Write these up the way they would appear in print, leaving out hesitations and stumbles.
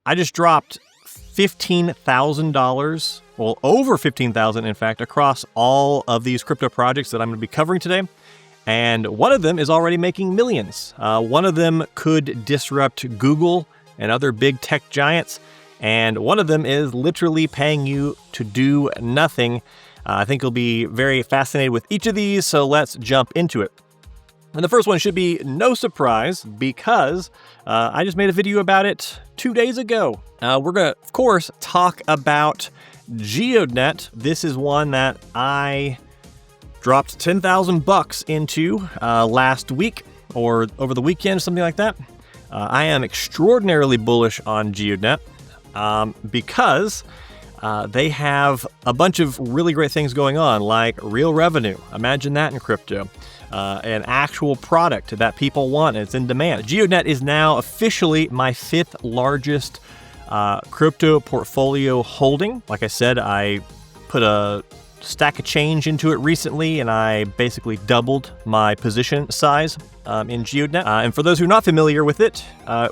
I just dropped $15,000, well, over $15,000 in fact, across all of these crypto projects that I'm going to be covering today. And one of them is already making millions. One of them could disrupt Google and other big tech giants. And one of them is literally paying you to do nothing. I think you'll be very fascinated with each of these, so let's jump into it. And the first one should be no surprise because I just made a video about it 2 days ago. We're going to, of course, talk about Geodnet. This is one that I dropped $10,000 into last week or over the weekend, something like that. I am extraordinarily bullish on Geodnet because they have a bunch of really great things going on, like real revenue. Imagine that in crypto. An actual product that people want and it's in demand. Geodnet is now officially my 5th largest crypto portfolio holding. Like I said, I put a stack of change into it recently and I basically doubled my position size in Geodnet. And for those who are not familiar with it,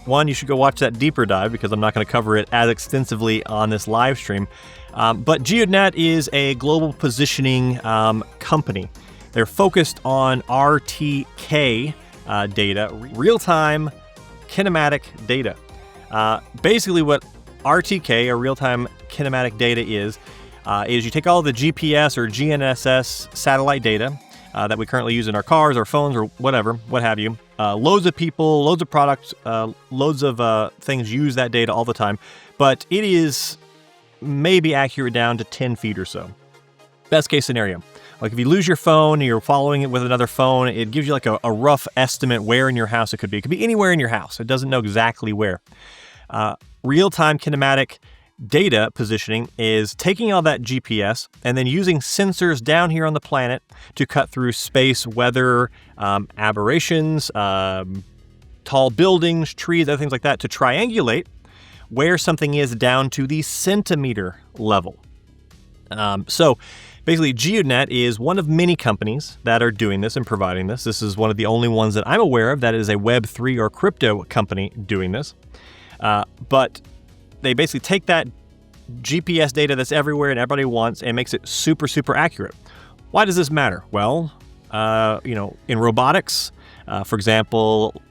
one, you should go watch that deeper dive because I'm not going to cover it as extensively on this live stream. But Geodnet is a global positioning company. They're focused on RTK data, real-time kinematic data. Basically what RTK, or real-time kinematic data is you take all the GPS or GNSS satellite data that we currently use in our cars or phones or whatever, what have you. Loads of people, loads of products, loads of things use that data all the time, but it is maybe accurate down to 10 feet or so. Best case scenario. Like if you lose your phone and you're following it with another phone, it gives you like a rough estimate where in your house it could be. It could be anywhere in your house. It doesn't know exactly where. Real-time kinematic data positioning is taking all that GPS and then using sensors down here on the planet to cut through space, weather, aberrations, tall buildings, trees, other things like that to triangulate where something is down to the centimeter level. So basically, Geodnet is one of many companies that are doing this and providing this. This is one of the only ones that I'm aware of that is a Web3 or crypto company doing this. But they basically take that GPS data that's everywhere and everybody wants and makes it super, super accurate. Why does this matter? Well, in robotics, for example,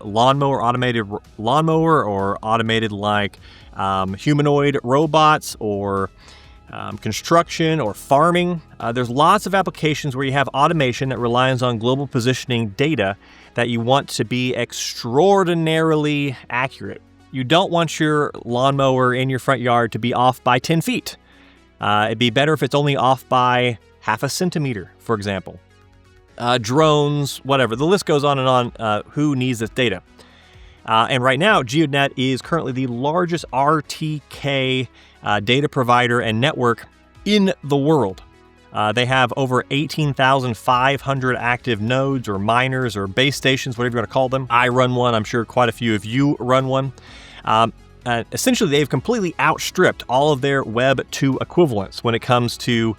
automated lawnmower or automated like humanoid robots or construction or farming. There's lots of applications where you have automation that relies on global positioning data that you want to be extraordinarily accurate. You don't want your lawnmower in your front yard to be off by 10 feet. It'd be better if it's only off by half a centimeter, for example. Drones, whatever. The list goes on and on who needs this data. And right now, Geodnet is currently the largest RTK data provider and network in the world. They have over 18,500 active nodes or miners or base stations, whatever you want to call them. I run one. I'm sure quite a few of you run one. Essentially, they've completely outstripped all of their Web 2 equivalents when it comes to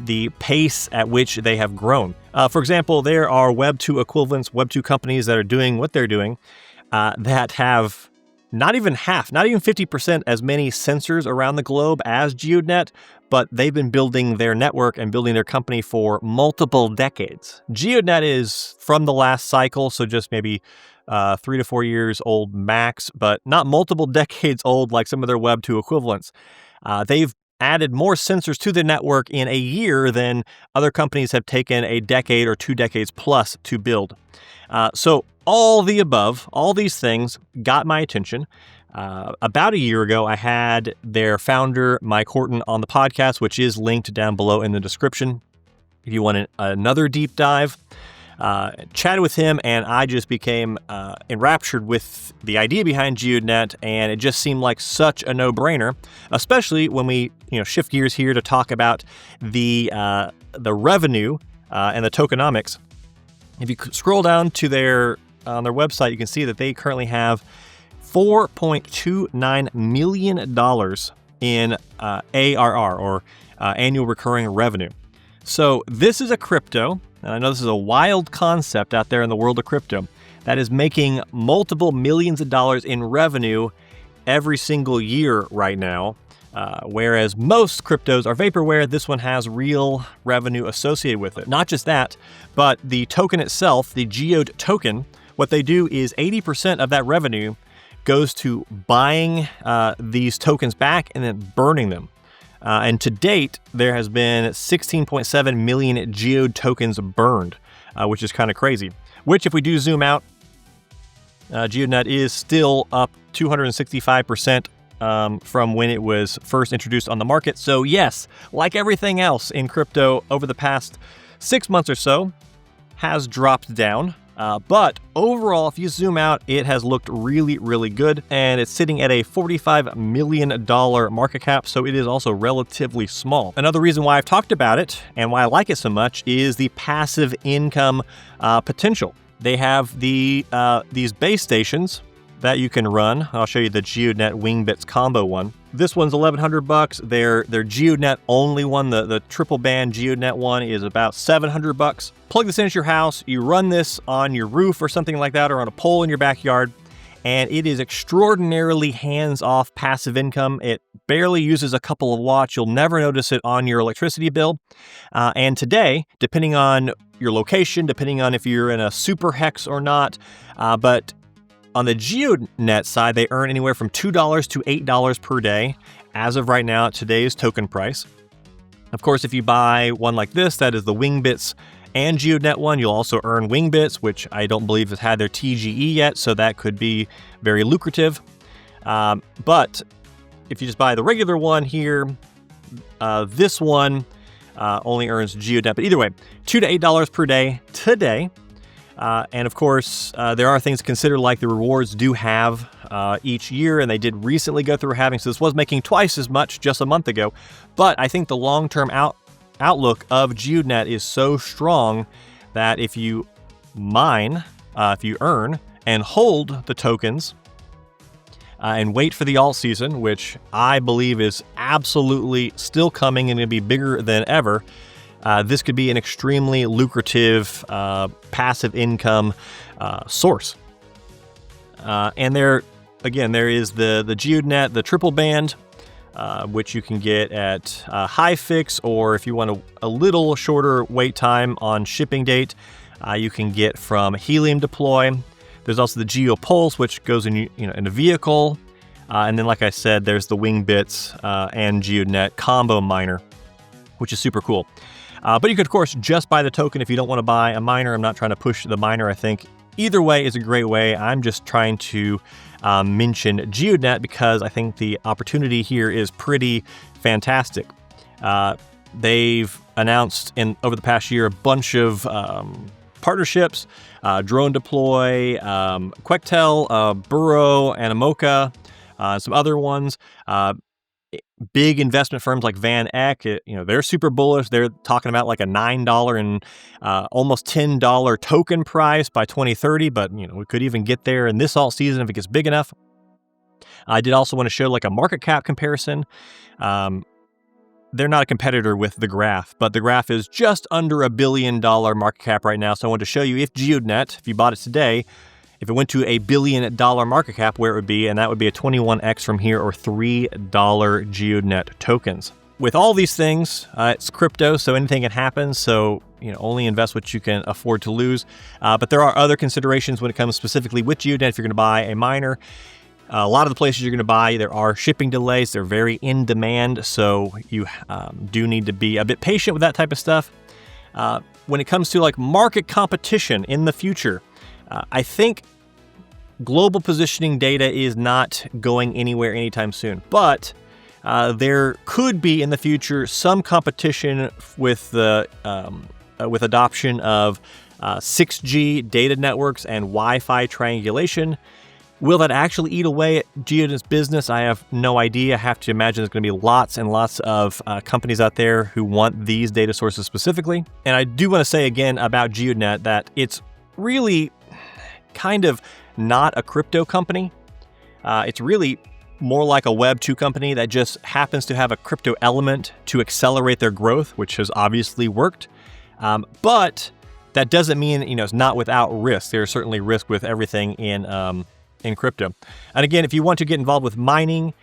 the pace at which they have grown. For example, there are Web 2 equivalents, Web 2 companies that are doing what they're doing that have not even 50% as many sensors around the globe as Geodnet, but they've been building their network and building their company for multiple decades. Geodnet is from the last cycle, so just maybe 3 to 4 years old max, but not multiple decades old like some of their Web 2 equivalents. They've added more sensors to the network in a year than other companies have taken a decade or 2 decades plus to build. So all the above, all these things got my attention. About a year ago, I had their founder, Mike Horton, on the podcast, which is linked down below in the description. If you want another deep dive, chatted with him, and I just became enraptured with the idea behind Geodnet, and it just seemed like such a no-brainer, especially when we shift gears here to talk about the revenue and the tokenomics. If you scroll down to on their website, you can see that they currently have $4.29 million in ARR, or annual recurring revenue. So this is a crypto, and I know this is a wild concept out there in the world of crypto, that is making multiple millions of dollars in revenue every single year right now. Whereas most cryptos are vaporware, this one has real revenue associated with it. Not just that, but the token itself, the Geode token, what they do is 80% of that revenue goes to buying these tokens back and then burning them. And to date, there has been 16.7 million Geode tokens burned, which is kind of crazy. Which, if we do zoom out, Geodnet is still up 265% from when it was first introduced on the market. So yes, like everything else in crypto over the past 6 months or so, has dropped down. But overall, if you zoom out, it has looked really, really good, and it's sitting at a $45 million market cap, so it is also relatively small. Another reason why I've talked about it and why I like it so much is the passive income potential. They have these base stations that you can run. I'll show you the Geodnet Wingbits combo one. This one's $1,100. Their Geodnet only one, the triple band Geodnet one, is about $700. Plug this into your house, you run this on your roof or something like that, or on a pole in your backyard, and it is extraordinarily hands-off passive income. It barely uses a couple of watts. You'll never notice it on your electricity bill. And today, depending on your location, depending on if you're in a super hex or not, but on the Geodnet side, they earn anywhere from $2 to $8 per day, as of right now at today's token price. Of course, if you buy one like this, that is the Wingbits and Geodnet one, you'll also earn Wingbits, which I don't believe has had their TGE yet, so that could be very lucrative. But if you just buy the regular one here, this one only earns Geodnet. But either way, $2 to $8 per day today. And of course, there are things to consider, like the rewards do have each year, and they did recently go through halving, so this was making twice as much just a month ago. But I think the long-term outlook of Geodnet is so strong that if you mine, if you earn and hold the tokens and wait for the alt season, which I believe is absolutely still coming and going to be bigger than ever, this could be an extremely lucrative passive income source. And there is the Geodnet, the triple band, which you can get at high fix, or if you want a little shorter wait time on shipping date, you can get from Helium Deploy. There's also the Geo-Pulse, which goes in a vehicle. And then, like I said, there's the Wingbits and Geodnet combo miner, which is super cool. But you could, of course, just buy the token if you don't want to buy a miner. I'm not trying to push the miner. I think either way is a great way. I'm just trying to mention Geodnet because I think the opportunity here is pretty fantastic. They've announced over the past year a bunch of partnerships, Drone Deploy, Quectel, Burrow, Animoca, some other ones. Big investment firms like Van Eck, they're super bullish. They're talking about like a $9 and almost $10 token price by 2030, but we could even get there in this alt season if it gets big enough. I did also want to show like a market cap comparison. They're not a competitor with the Graph, but the Graph is just under $1 billion market cap right now. So I wanted to show you if Geodnet, if you bought it today, if it went to $1 billion market cap, where it would be, and that would be a 21x from here, or $3 Geodnet tokens. With all these things, it's crypto, so anything can happen. So only invest what you can afford to lose. But there are other considerations when it comes specifically with Geodnet. If you're going to buy a miner, a lot of the places you're going to buy, there are shipping delays. They're very in demand, so you do need to be a bit patient with that type of stuff. When it comes to like market competition in the future, I think global positioning data is not going anywhere anytime soon, but there could be in the future some competition with the with adoption of 6G data networks and Wi-Fi triangulation. Will that actually eat away at Geodnet's business? I have no idea. I have to imagine there's going to be lots and lots of companies out there who want these data sources specifically. And I do want to say again about Geodnet that it's really kind of not a crypto company. It's really more like a Web 2 company that just happens to have a crypto element to accelerate their growth, which has obviously worked. But that doesn't mean it's not without risk. There's certainly risk with everything in in crypto. And again, if you want to get involved with mining,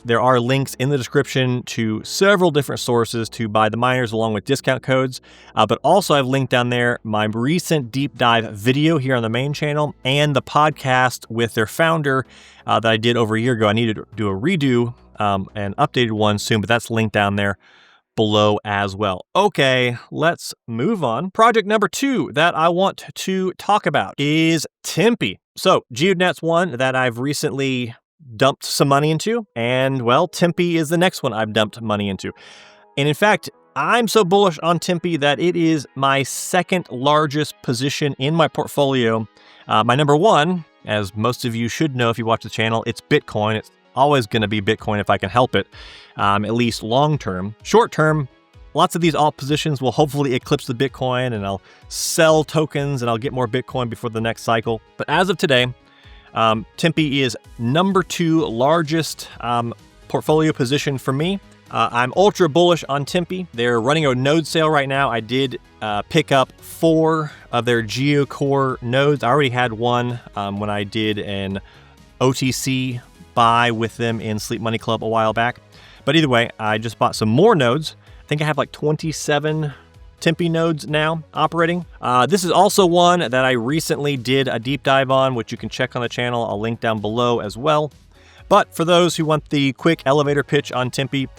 there are links in the description to several different sources to buy the miners along with discount codes. But also I've linked down there my recent deep dive video here on the main channel and the podcast with their founder that I did over a year ago. I need to do a redo, an updated one soon, but that's linked down there below as well. Okay, let's move on. Project number 2 that I want to talk about is Timpi. So Geodnet's one that I've recently dumped some money into, and well, Timpi is the next one I've dumped money into. And in fact, I'm so bullish on Timpi that it is my second largest position in my portfolio. My number one, as most of you should know if you watch the channel, it's Bitcoin. It's always going to be Bitcoin if I can help it, at least long term. Short term, lots of these alt positions will hopefully eclipse the Bitcoin, and I'll sell tokens and I'll get more Bitcoin before the next cycle. But as of today, Timpi is number 2 largest portfolio position for me. I'm ultra bullish on Timpi. They're running a node sale right now. I did pick up 4 of their Geo-Core nodes. I already had one when I did an OTC buy with them in Sleep Money Club a while back. But either way, I just bought some more nodes. I think I have like 27 Timpi nodes now operating. This is also one that I recently did a deep dive on, which you can check on the channel. I'll link down below as well. But for those who want the quick elevator pitch on Timpi,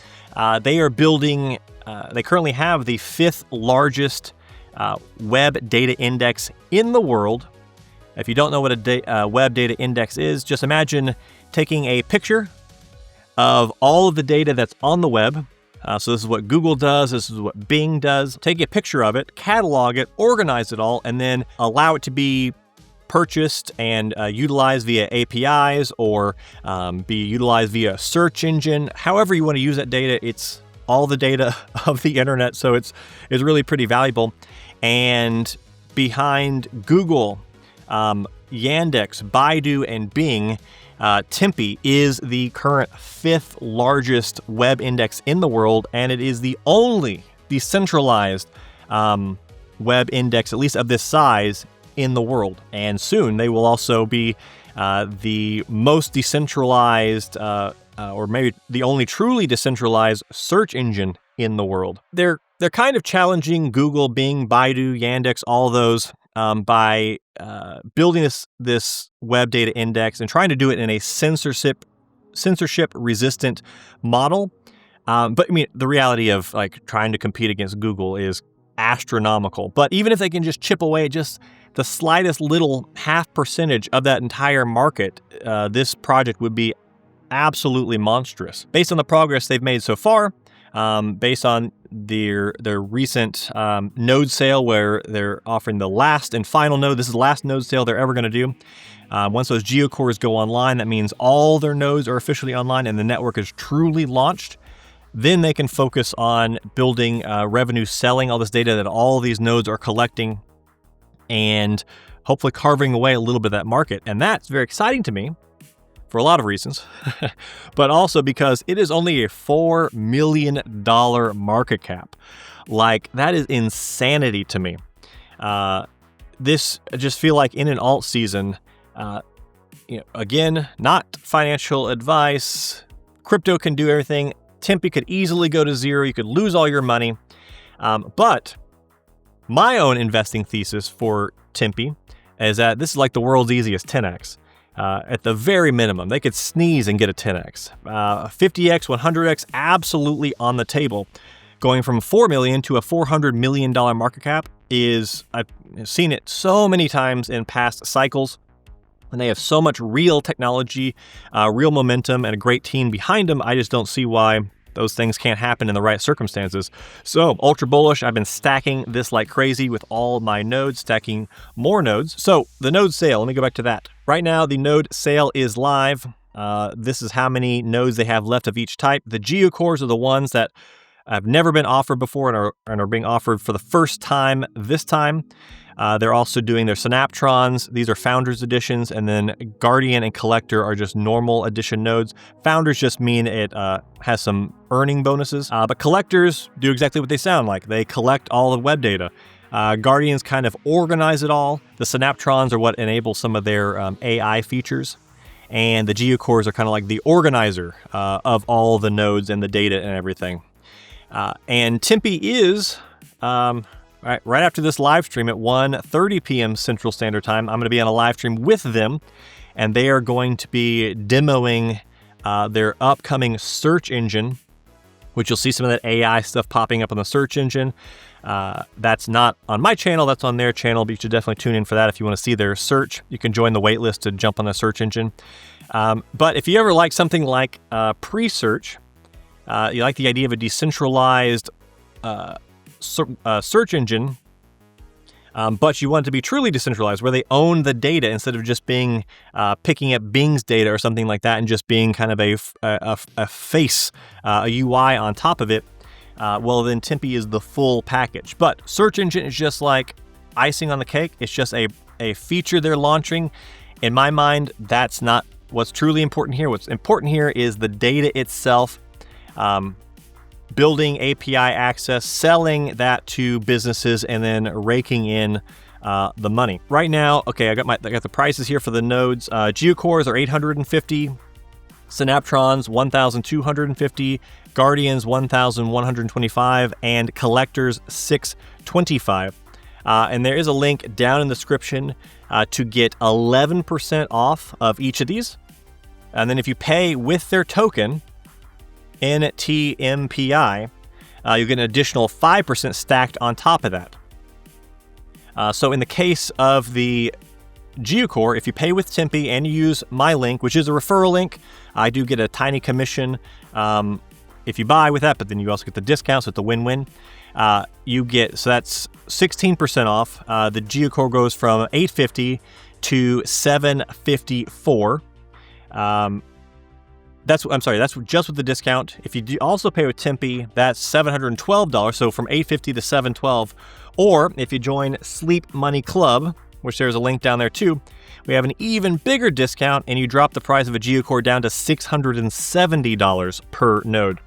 they are building, they currently have the 5th largest web data index in the world. If you don't know what a web data index is, just imagine taking a picture of all of the data that's on the web. So this is what Google does, this is what Bing does. Take a picture of it, catalog it, organize it all, and then allow it to be purchased and utilized via APIs or be utilized via search engine. However you want to use that data, it's all the data of the internet, so it's really pretty valuable. And behind Google, Yandex, Baidu, and Bing, Timpi is the current 5th largest web index in the world, and it is the only decentralized web index, at least of this size, in the world. And soon they will also be the most decentralized, or maybe the only truly decentralized search engine in the world. They're kind of challenging Google, Bing, Baidu, Yandex, all those by building this web data index and trying to do it in a censorship resistant model. But I mean, the reality of like trying to compete against Google is astronomical. But even if they can just chip away at just the slightest little 0.5% of that entire market, this project would be absolutely monstrous. Based on the progress they've made so far, based on their recent node sale where they're offering the last and final node. This is the last node sale they're ever going to do. Once those Geo-Cores go online, that means all their nodes are officially online and the network is truly launched. Then they can focus on building revenue, selling all this data that all these nodes are collecting and hopefully carving away a little bit of that market. And that's very exciting to me for a lot of reasons, but also because it is only a $4 million market cap. Like, that is insanity to me. This, I just feel like in an alt season, again, not financial advice. Crypto can do everything. Timpi could easily go to zero. You could lose all your money. But my own investing thesis for Timpi is that this is like the world's easiest 10x. At the very minimum, they could sneeze and get a 10x. 50x, 100x, absolutely on the table. Going from $4 million to a $400 million market cap is, I've seen it so many times in past cycles, and they have so much real technology, real momentum, and a great team behind them. I just don't see why those things can't happen in the right circumstances. So, ultra bullish. I've been stacking this like crazy with all my nodes, stacking more nodes. So, the node sale, let me go back to that. Right now, the node sale is live. This is how many nodes they have left of each type. The Geo-Cores are the ones that have never been offered before and are being offered for the first time this time. They're also doing their Synaptrons. These are Founders editions, and then Guardian and Collector are just normal edition nodes. Founders just mean it has some earning bonuses, but Collectors do exactly what they sound like. They collect all the web data. Guardians kind of organize it all. The Synaptrons are what enable some of their AI features. and the Geo-Cores are kind of like the organizer of all the nodes and the data and everything. And Timpi is, right after this live stream at 1:30 p.m. Central Standard Time, I'm going to be on a live stream with them, and they are going to be demoing their upcoming search engine, which you'll see some of that AI stuff popping up on the search engine. That's not on my channel, that's on their channel, but you should definitely tune in for that if you want to see their search. You can join the waitlist to jump on the search engine. But if you ever like something like pre-search, you like the idea of a decentralized search engine, but you want it to be truly decentralized, where they own the data instead of just being picking up Bing's data or something like that and just being kind of a face, a UI on top of it. Well, then Timpi is the full package. But search engine is just like icing on the cake. It's just a feature they're launching. In my mind, that's not what's truly important here. What's important here is the data itself, building API access, selling that to businesses, and then raking in the money. Right now, okay, I got the prices here for the nodes. Geo-Cores are 850, Synaptrons 1,250, Guardians 1,125, and Collectors 625. And there is a link down in the description to get 11% off of each of these. And then if you pay with their token, NTMPI, you get an additional 5% stacked on top of that. So in the case of the Geo-Core, if you pay with Timpi and you use my link, which is a referral link, I do get a tiny commission if you buy with that, but then you also get the discount, so it's a win-win. You get, so that's 16% off. The Geo-Core goes from $850 to $754. That's just with the discount. If you do also pay with Timpi, that's $712, so from $850 to $712. Or if you join Sleep Money Club, which there's a link down there too, we have an even bigger discount, and you drop the price of a Geo-Core down to $670 per node.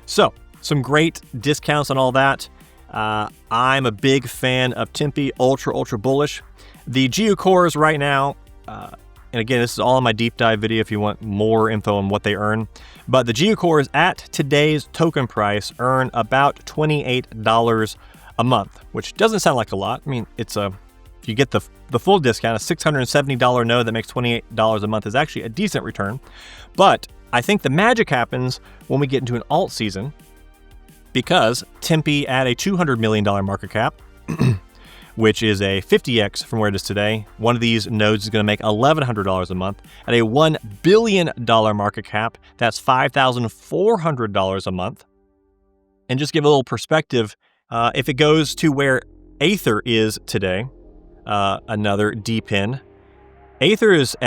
So some great discounts on all that. I'm a big fan of Timpi, ultra bullish. The Geo-Cores right now, and again, this is all in my deep dive video if you want more info on what they earn. But the Geo-Cores at today's token price earn about $28 a month, which doesn't sound like a lot. I mean, if you get the full discount, a $670 node that makes $28 a month is actually a decent return. But I think the magic happens when we get into an alt season, because Timpi at a $200 million market cap, which is a 50x from where it is today. One of these nodes is going to make $1,100 a month. At a $1 billion market cap, that's $5,400 a month. And just give a little perspective, if it goes to where Aether is today, another DePIN, Aether is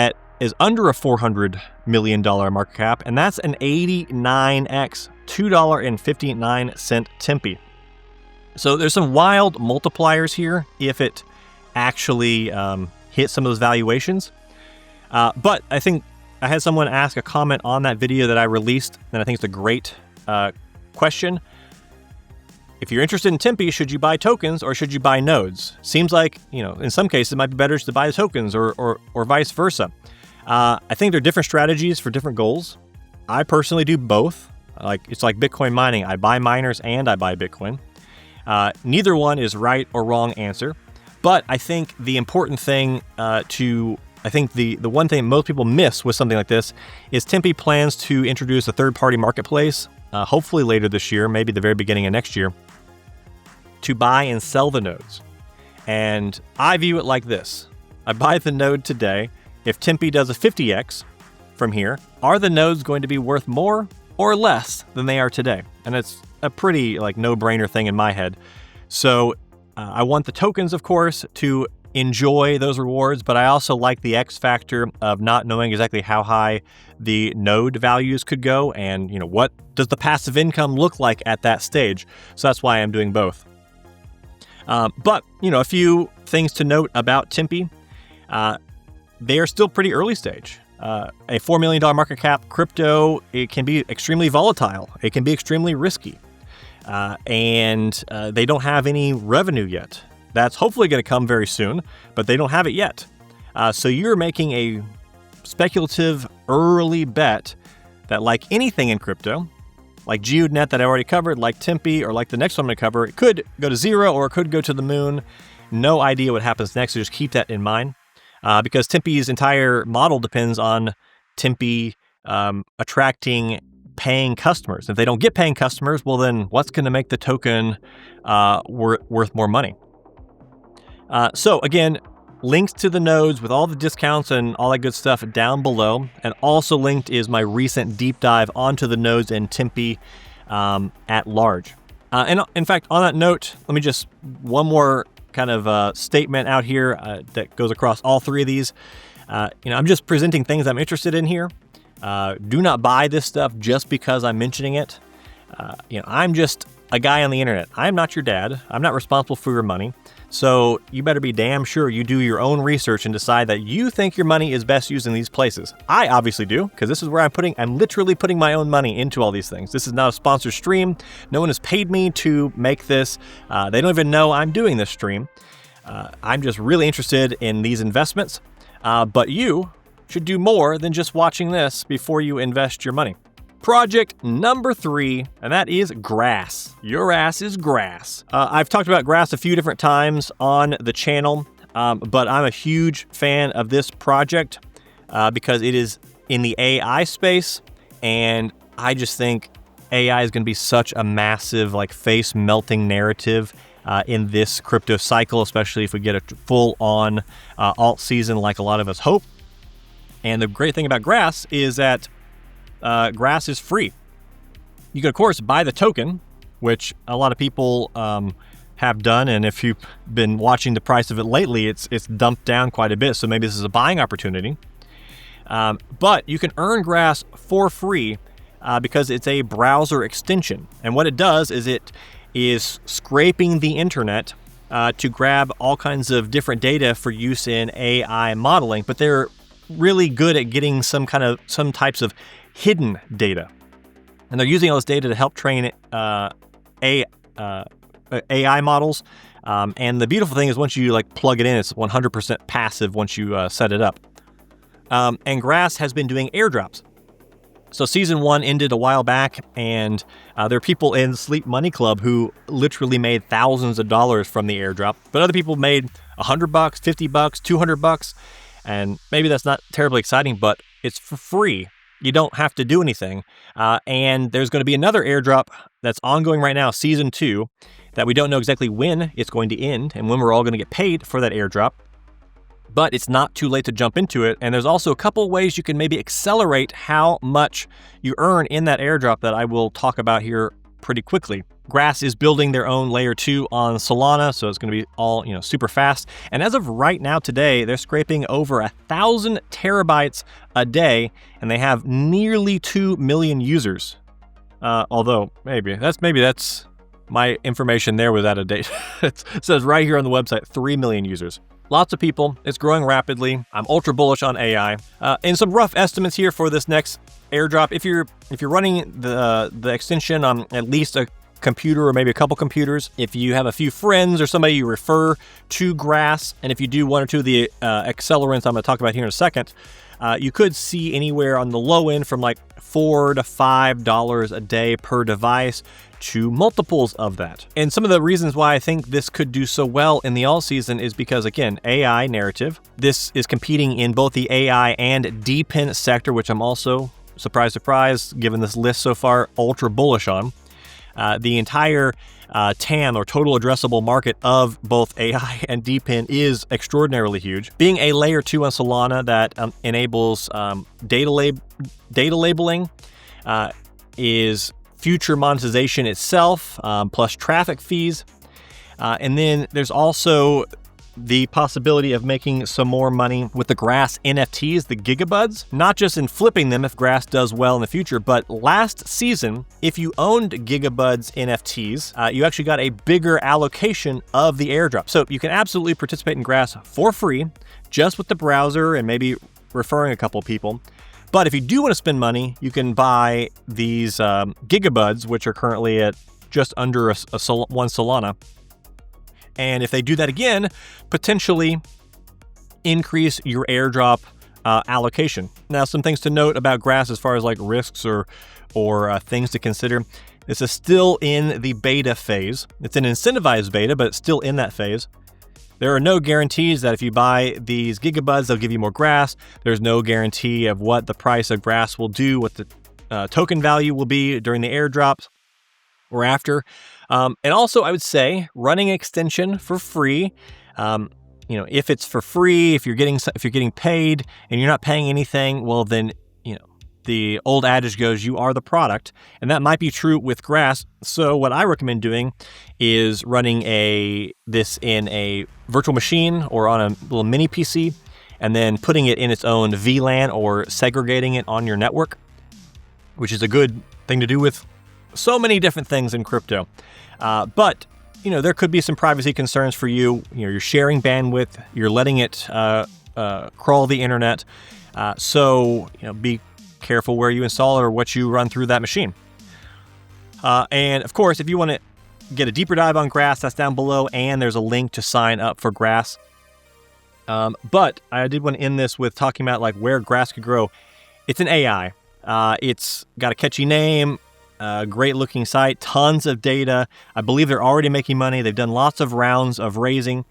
under a $400 million market cap, and that's an 89x, $2.59 Timpi. So there's some wild multipliers here if it actually hits some of those valuations. But I think I had someone ask a comment on that video that I released, and I think it's a great question. If you're interested in Timpi, should you buy tokens or should you buy nodes? Seems like, in some cases it might be better to buy the tokens or vice versa. I think there are different strategies for different goals. I personally do both. It's like Bitcoin mining. I buy miners and I buy Bitcoin. Neither one is right or wrong answer, but I think the important thing the one thing most people miss with something like this is Timpi plans to introduce a third-party marketplace, hopefully later this year, maybe the very beginning of next year, to buy and sell the nodes. And I view it like this. I buy the node today. If Timpi does a 50x from here, are the nodes going to be worth more or less than they are today? And it's a pretty no-brainer thing in my head. So I want the tokens, of course, to enjoy those rewards, but I also like the X factor of not knowing exactly how high the node values could go, and what does the passive income look like at that stage. So that's why I'm doing both. But a few things to note about Timpi. They are still pretty early stage. A $4 million market cap crypto, it can be extremely volatile. It can be extremely risky. And they don't have any revenue yet. That's hopefully going to come very soon, but they don't have it yet. So you're making a speculative early bet that, like anything in crypto, like Geodnet that I already covered, like Timpi, or like the next one I'm going to cover, it could go to zero or it could go to the moon. No idea what happens next, so just keep that in mind. Because Timpi's entire model depends on Timpi attracting paying customers. If they don't get paying customers, well then what's going to make the token worth more money? So again, links to the nodes with all the discounts and all that good stuff down below. And also linked is my recent deep dive onto the nodes and Timpi at large. And in fact, on that note, let me just one more kind of statement out here that goes across all three of these. I'm just presenting things I'm interested in here. Do not buy this stuff just because I'm mentioning it. I'm just a guy on the internet. I'm not your dad. I'm not responsible for your money. So you better be damn sure you do your own research and decide that you think your money is best used in these places. I obviously do, because this is where I'm literally putting my own money into all these things. This is not a sponsored stream. No one has paid me to make this. They don't even know I'm doing this stream. I'm just really interested in these investments. But you should do more than just watching this before you invest your money. Project number 3, and that is grass. Your ass is grass. I've talked about grass a few different times on the channel, but I'm a huge fan of this project because it is in the AI space, and I just think AI is going to be such a massive, face-melting narrative in this crypto cycle, especially if we get a full-on alt season like a lot of us hope. And the great thing about grass is that grass is free. You can, of course, buy the token, which a lot of people have done. And if you've been watching the price of it lately, it's dumped down quite a bit. So maybe this is a buying opportunity. But you can earn grass for free because it's a browser extension. And what it does is it is scraping the internet to grab all kinds of different data for use in AI modeling. But they're really good at getting some types of hidden data. And they're using all this data to help train AI models. And the beautiful thing is once you plug it in, it's 100% passive once you set it up. And Grass has been doing airdrops. So season 1 ended a while back, and there are people in Sleep Money Club who literally made thousands of dollars from the airdrop. But other people made $100, $50, $200. And maybe that's not terribly exciting, but it's for free. You don't have to do anything. And there's going to be another airdrop that's ongoing right now, season 2, that we don't know exactly when it's going to end and when we're all going to get paid for that airdrop. But it's not too late to jump into it. And there's also a couple ways you can maybe accelerate how much you earn in that airdrop that I will talk about here pretty quickly. Grass is building their own layer 2 on Solana, so it's going to be all super fast. And as of right now today, they're scraping over 1,000 terabytes a day, and they have nearly 2 million users. Although maybe that's my information there was out of date. It says right here on the website 3 million users. Lots of people. It's growing rapidly. I'm ultra bullish on AI. And some rough estimates here for this next airdrop. If you're running the extension on at least a computer or maybe a couple computers, if you have a few friends or somebody you refer to Grass, and if you do one or two of the accelerants I'm going to talk about here in a second, you could see anywhere on the low end from $4 to $5 a day per device to multiples of that. And some of the reasons why I think this could do so well in the alt season is because, again, AI narrative. This is competing in both the AI and DePIN sector, which I'm also, surprise, given this list so far, ultra bullish on. The entire TAM, or total addressable market, of both AI and DePIN is extraordinarily huge. Being a layer 2 on Solana that enables data labeling is future monetization itself, plus traffic fees. And then there's also the possibility of making some more money with the Grass NFTs, the Gigabuds, not just in flipping them if Grass does well in the future, but last season, if you owned Gigabuds NFTs, you actually got a bigger allocation of the airdrop. So you can absolutely participate in Grass for free, just with the browser and maybe referring a couple people. But if you do want to spend money, you can buy these Gigabuds, which are currently at just under one Solana. And if they do that again, potentially increase your airdrop allocation. Now, some things to note about Grass as far as like risks or things to consider. This is still in the beta phase. It's an incentivized beta, but it's still in that phase. There are no guarantees that if you buy these gigabuds, they'll give you more Grass. There's no guarantee of what the price of Grass will do, what the token value will be during the airdrops or after. And also, I would say running an extension for free. If it's for free, if you're getting paid and you're not paying anything, well then, the old adage goes, you are the product, and that might be true with Grass. So what I recommend doing is running this in a virtual machine or on a little mini PC, and then putting it in its own VLAN or segregating it on your network, which is a good thing to do with so many different things in crypto. But there could be some privacy concerns for you. You're sharing bandwidth, you're letting it crawl the internet. So be careful where you install it or what you run through that machine. And of course, if you want to get a deeper dive on Grass, that's down below, and there's a link to sign up for Grass. But I did want to end this with talking about like where Grass could grow. It's an AI. It's got a catchy name, great looking site, tons of data. I believe they're already making money. They've done lots of rounds of raising.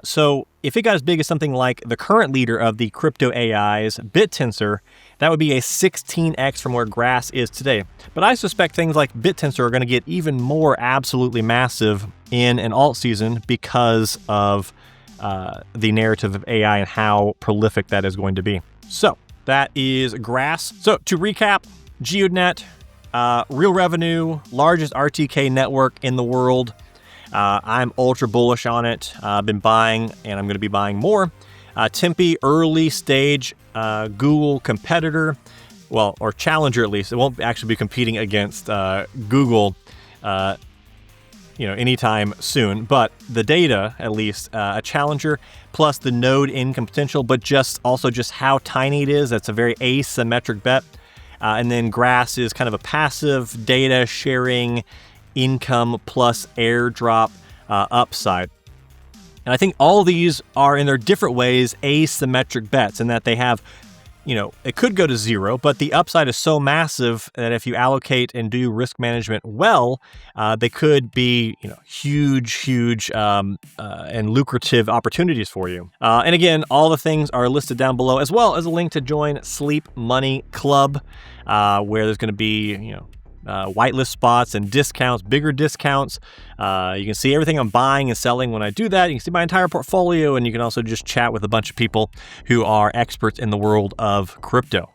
So if it got as big as something like the current leader of the crypto AIs, BitTensor, that would be a 16x from where Grass is today. But I suspect things like BitTensor are going to get even more absolutely massive in an alt season because of the narrative of AI and how prolific that is going to be. So that is Grass. So to recap, Geodnet, real revenue, largest RTK network in the world. I'm ultra bullish on it. I've been buying, and I'm going to be buying more. Timpi, early stage Google competitor, or challenger at least. It won't actually be competing against Google, anytime soon. But the data, at least, a challenger, plus the node income potential, but just how tiny it is. That's a very asymmetric bet. And then Grass is kind of a passive data sharing income plus airdrop upside. And I think all these are in their different ways asymmetric bets in that they have, it could go to zero, but the upside is so massive that if you allocate and do risk management well, they could be, huge and lucrative opportunities for you. And again, all the things are listed down below, as well as a link to join Sleep Money Club, where there's going to be, whitelist spots and discounts, bigger discounts. You can see everything I'm buying and selling when I do that. You can see my entire portfolio, and you can also just chat with a bunch of people who are experts in the world of crypto.